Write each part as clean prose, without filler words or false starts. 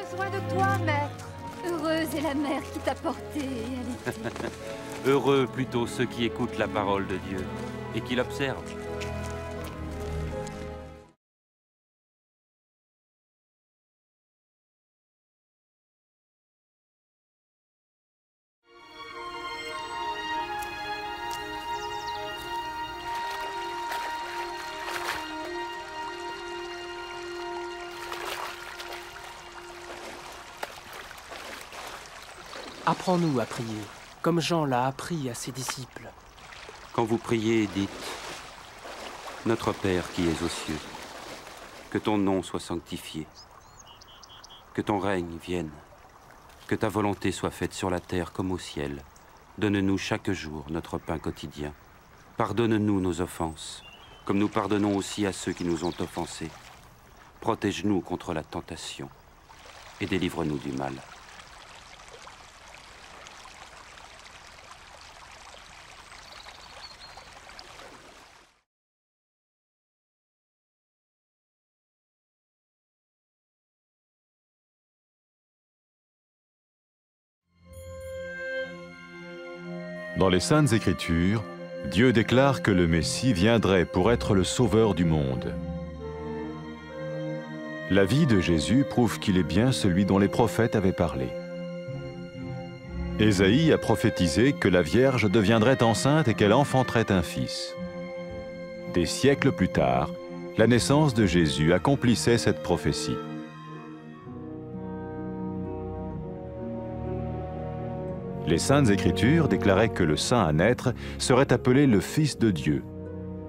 besoin de toi, maître. Heureuse est la mère qui t'a porté et allaitée. Heureux plutôt ceux qui écoutent la parole de Dieu et qui l'observent. Apprends-nous à prier, comme Jean l'a appris à ses disciples. Quand vous priez, dites « Notre Père qui es aux cieux, que ton nom soit sanctifié, que ton règne vienne, que ta volonté soit faite sur la terre comme au ciel. Donne-nous chaque jour notre pain quotidien. Pardonne-nous nos offenses, comme nous pardonnons aussi à ceux qui nous ont offensés. Protège-nous contre la tentation et délivre-nous du mal. » Dans les Saintes Écritures, Dieu déclare que le Messie viendrait pour être le sauveur du monde. La vie de Jésus prouve qu'il est bien celui dont les prophètes avaient parlé. Ésaïe a prophétisé que la Vierge deviendrait enceinte et qu'elle enfanterait un fils. Des siècles plus tard, la naissance de Jésus accomplissait cette prophétie. Les Saintes Écritures déclaraient que le saint à naître serait appelé le Fils de Dieu.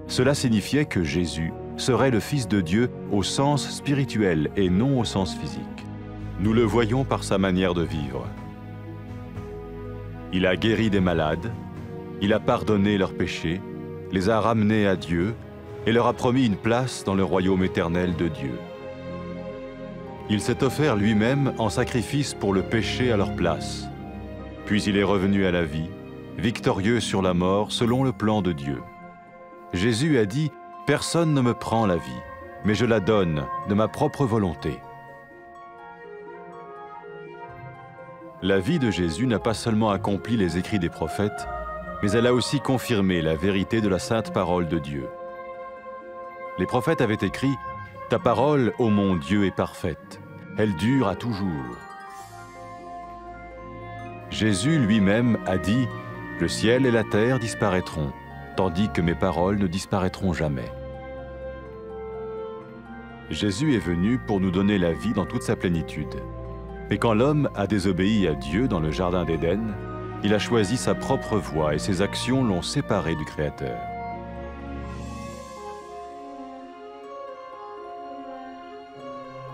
Cela signifiait que Jésus serait le Fils de Dieu au sens spirituel et non au sens physique. Nous le voyons par sa manière de vivre. Il a guéri des malades, il a pardonné leurs péchés, les a ramenés à Dieu et leur a promis une place dans le royaume éternel de Dieu. Il s'est offert lui-même en sacrifice pour le péché à leur place. Puis il est revenu à la vie, victorieux sur la mort selon le plan de Dieu. Jésus a dit « Personne ne me prend la vie, mais je la donne de ma propre volonté. » La vie de Jésus n'a pas seulement accompli les écrits des prophètes, mais elle a aussi confirmé la vérité de la sainte parole de Dieu. Les prophètes avaient écrit « Ta parole, ô mon Dieu, est parfaite, elle dure à toujours. » Jésus lui-même a dit « Le ciel et la terre disparaîtront, tandis que mes paroles ne disparaîtront jamais. » Jésus est venu pour nous donner la vie dans toute sa plénitude. Mais quand l'homme a désobéi à Dieu dans le jardin d'Éden, il a choisi sa propre voie et ses actions l'ont séparé du Créateur.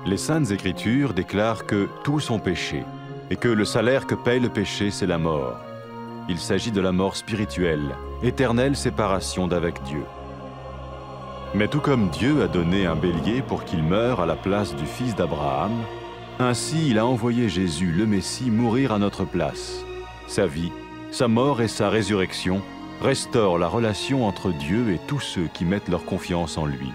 Les Saintes Écritures déclarent que tous ont péché et que le salaire que paye le péché, c'est la mort. Il s'agit de la mort spirituelle, éternelle séparation d'avec Dieu. Mais tout comme Dieu a donné un bélier pour qu'il meure à la place du fils d'Abraham, ainsi il a envoyé Jésus, le Messie, mourir à notre place. Sa vie, sa mort et sa résurrection restaurent la relation entre Dieu et tous ceux qui mettent leur confiance en lui.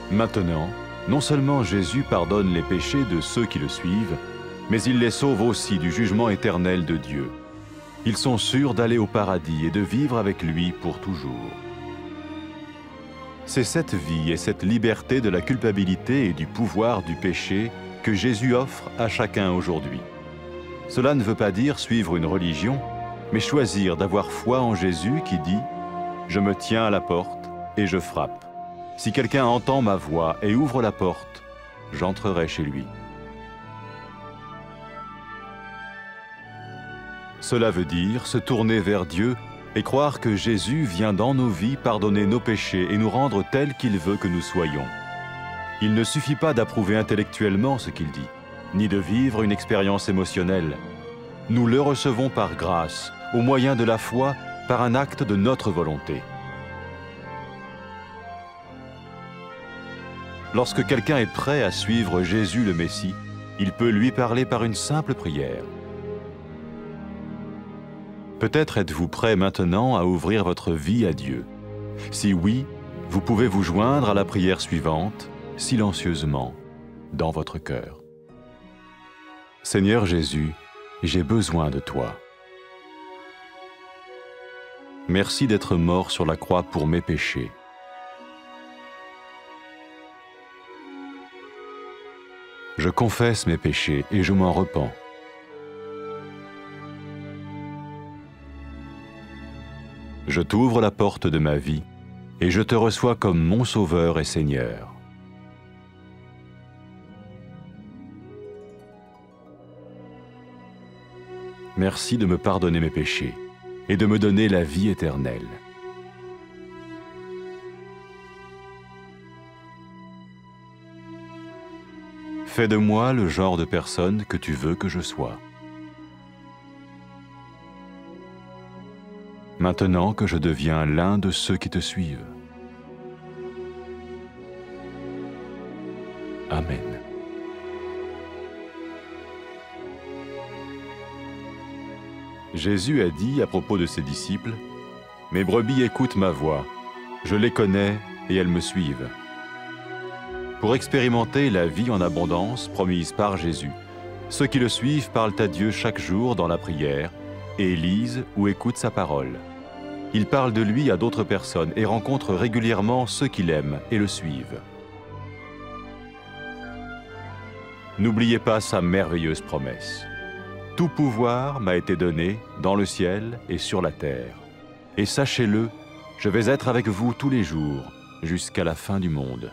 Maintenant, non seulement Jésus pardonne les péchés de ceux qui le suivent, mais il les sauve aussi du jugement éternel de Dieu. Ils sont sûrs d'aller au paradis et de vivre avec lui pour toujours. C'est cette vie et cette liberté de la culpabilité et du pouvoir du péché que Jésus offre à chacun aujourd'hui. Cela ne veut pas dire suivre une religion, mais choisir d'avoir foi en Jésus qui dit « Je me tiens à la porte et je frappe. Si quelqu'un entend ma voix et ouvre la porte, j'entrerai chez lui. » Cela veut dire se tourner vers Dieu et croire que Jésus vient dans nos vies pardonner nos péchés et nous rendre tels qu'il veut que nous soyons. Il ne suffit pas d'approuver intellectuellement ce qu'il dit, ni de vivre une expérience émotionnelle. Nous le recevons par grâce, au moyen de la foi, par un acte de notre volonté. Lorsque quelqu'un est prêt à suivre Jésus le Messie, il peut lui parler par une simple prière. Peut-être êtes-vous prêt maintenant à ouvrir votre vie à Dieu. Si oui, vous pouvez vous joindre à la prière suivante, silencieusement. dans votre cœur. Seigneur Jésus, j'ai besoin de toi. Merci d'être mort sur la croix pour mes péchés. Je confesse mes péchés et je m'en repens. Je t'ouvre la porte de ma vie et je te reçois comme mon Sauveur et Seigneur. Merci de me pardonner mes péchés et de me donner la vie éternelle. Fais de moi le genre de personne que tu veux que je sois. Maintenant que je deviens l'un de ceux qui te suivent. Amen. Jésus a dit à propos de ses disciples, « Mes brebis écoutent ma voix, je les connais et elles me suivent. » Pour expérimenter la vie en abondance promise par Jésus, ceux qui le suivent parlent à Dieu chaque jour dans la prière et lisent ou écoutent sa parole. Ils parlent de lui à d'autres personnes et rencontrent régulièrement ceux qui l'aiment et le suivent. N'oubliez pas sa merveilleuse promesse. Tout pouvoir m'a été donné dans le ciel et sur la terre. Et sachez-le, je vais être avec vous tous les jours, jusqu'à la fin du monde.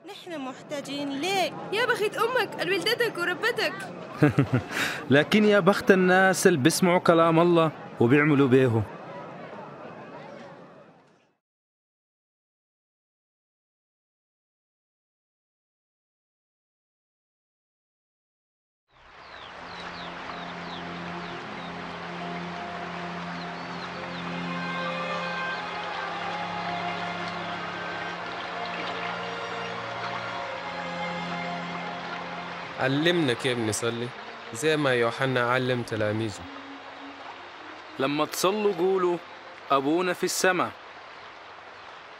نحن محتاجين ليك يا بخت أمك الولدتك وربتك. لكن يا بخت الناس اللي بيسمعوا كلام الله وبيعملوا بيه. علمنا كيف نصلي زي ما يوحنا علم تلاميذه. لما تصلوا قولوا أبونا في السماء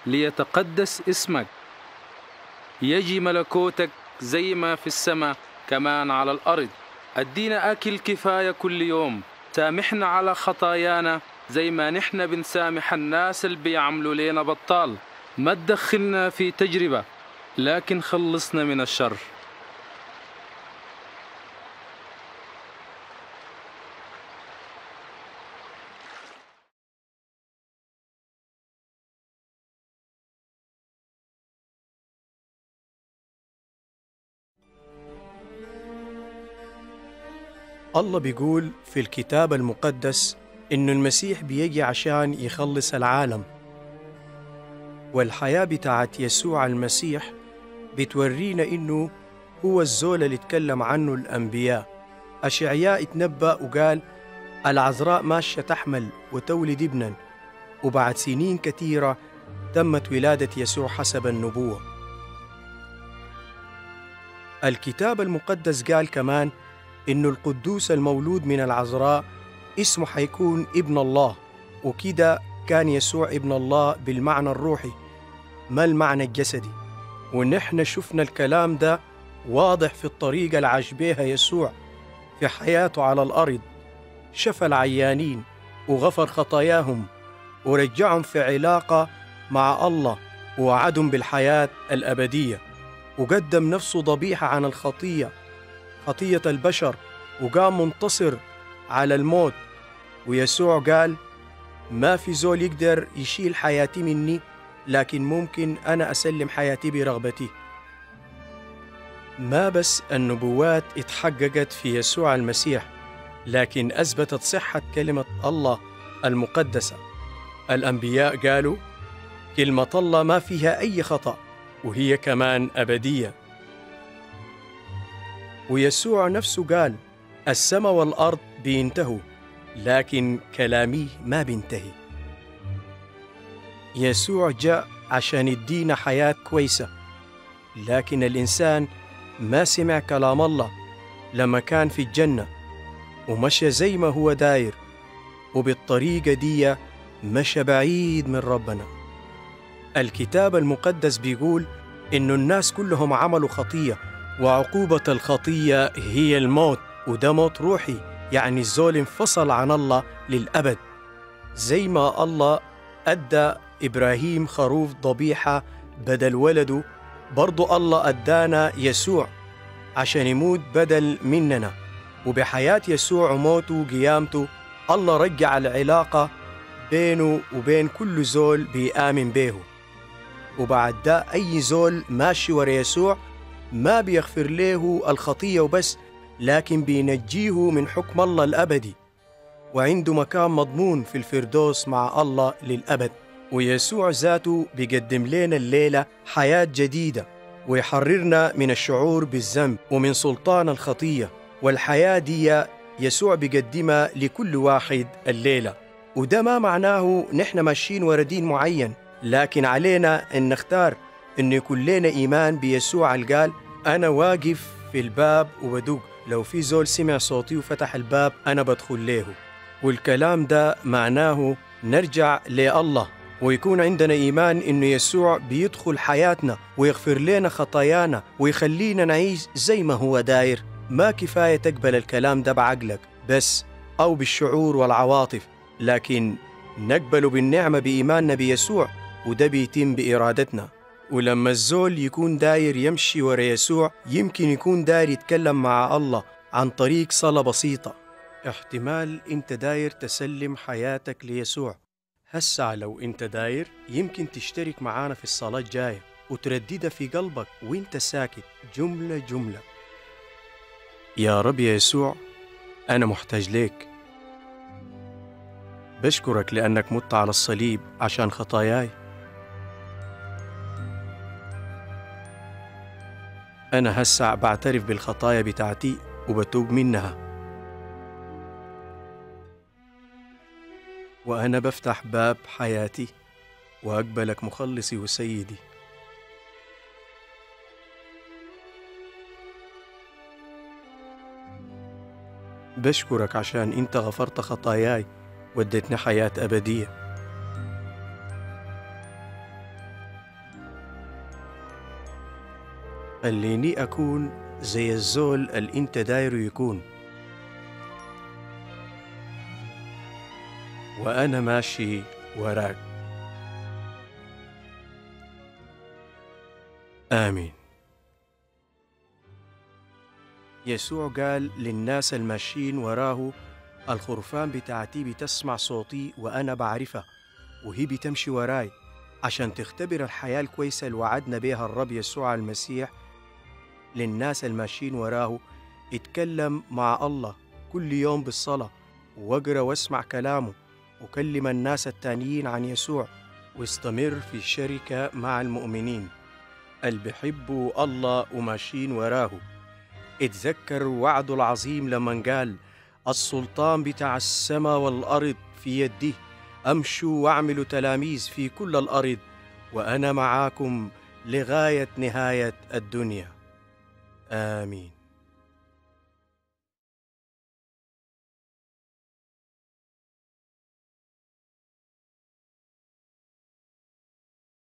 ليتقدس اسمك يجي ملكوتك زي ما في السماء كمان على الأرض. أدينا أكل كفاية كل يوم. سامحنا على خطايانا زي ما نحن بنسامح الناس اللي بيعملوا لينا بطال. ما تدخلنا في تجربة لكن خلصنا من الشر. الله بيقول في الكتاب المقدس إنه المسيح بيجي عشان يخلص العالم، والحياة بتاعت يسوع المسيح بتورينا إنه هو الزول اللي اتكلم عنه الأنبياء. أشعياء اتنبأ وقال العذراء ماشية تحمل وتولد ابنا، وبعد سنين كثيرة تمت ولادة يسوع حسب النبوة. الكتاب المقدس قال كمان إنه القدوس المولود من العذراء اسمه حيكون ابن الله، وكده كان يسوع ابن الله بالمعنى الروحي ما المعنى الجسدي. ونحن شفنا الكلام ده واضح في الطريقة اللي عاش بيها يسوع في حياته على الأرض. شفى العيانين وغفر خطاياهم ورجعهم في علاقة مع الله ووعدهم بالحياة الأبدية، وقدم نفسه ضبيحة عن الخطية، خطية البشر، وقام منتصر على الموت. ويسوع قال ما في زول يقدر يشيل حياتي مني، لكن ممكن أنا أسلم حياتي برغبتي. ما بس النبوات اتحققت في يسوع المسيح، لكن أثبتت صحة كلمة الله المقدسة. الأنبياء قالوا كلمة الله ما فيها أي خطأ، وهي كمان أبدية. ويسوع نفسه قال السماء والأرض بينتهوا لكن كلامي ما بينتهي. يسوع جاء عشان يدينا حياة كويسة، لكن الإنسان ما سمع كلام الله لما كان في الجنة ومشى زي ما هو داير، وبالطريقة دي مشى بعيد من ربنا. الكتاب المقدس بيقول إنه الناس كلهم عملوا خطية، وعقوبة الخطية هي الموت، وده موت روحي، يعني الزول انفصل عن الله للأبد. زي ما الله أدى إبراهيم خروف ضبيحة بدل ولده، برضو الله أدانا يسوع عشان يموت بدل مننا. وبحياة يسوع وموته وقيامته الله رجع العلاقة بينه وبين كل زول بيآمن بيه. وبعد ده أي زول ماشي ورا يسوع ما بيغفر له الخطية وبس، لكن بينجيه من حكم الله الأبدي، وعنده مكان مضمون في الفردوس مع الله للأبد. ويسوع ذاته بيقدم لنا الليلة حياة جديدة، ويحررنا من الشعور بالذنب ومن سلطان الخطية. والحياة دي يسوع بيقدمها لكل واحد الليلة. وده ما معناه نحن ماشيين ورا دين معين، لكن علينا أن نختار أن يكون لنا إيمان بيسوع اللي قال أنا واقف في الباب وبدق، لو في زول سمع صوتي وفتح الباب أنا بدخل له. والكلام ده معناه نرجع لله ويكون عندنا إيمان إنه يسوع بيدخل حياتنا ويغفر لنا خطايانا ويخلينا نعيش زي ما هو داير. ما كفاية تقبل الكلام ده بعقلك بس أو بالشعور والعواطف، لكن نقبله بالنعمة بإيماننا بيسوع، وده بيتم بإرادتنا. ولما الزول يكون داير يمشي ورا يسوع يمكن يكون داير يتكلم مع الله عن طريق صلاة بسيطة. احتمال انت داير تسلم حياتك ليسوع. هسا لو انت داير يمكن تشترك معانا في الصلاة الجاية وترددها في قلبك وانت ساكت جملة جملة. يا رب يا يسوع، أنا محتاج ليك. بشكرك لأنك مت على الصليب عشان خطاياي. أنا هسا بعترف بالخطايا بتاعتي وبتوب منها، وأنا بفتح باب حياتي وأقبلك مخلصي وسيدي. بشكرك عشان أنت غفرت خطاياي واديتني حياة أبدية. خليني أكون زي الزول اللي أنت دايره يكون، وأنا ماشي وراك. آمين. يسوع قال للناس الماشيين وراه الخرفان بتاعتي بتسمع صوتي وأنا بعرفها وهي بتمشي وراي، عشان تختبر الحياة الكويسة اللي وعدنا بها الرب يسوع المسيح للناس الماشيين وراه. اتكلم مع الله كل يوم بالصلاة، واقرأ واسمع كلامه، وكلم الناس التانيين عن يسوع، واستمر في الشركة مع المؤمنين اللي بيحبوا الله وماشيين وراه. اتذكر وعده العظيم لما قال السلطان بتاع السماء والأرض في يدي، أمشوا واعملوا تلاميذ في كل الأرض وأنا معاكم لغاية نهاية الدنيا. آمين.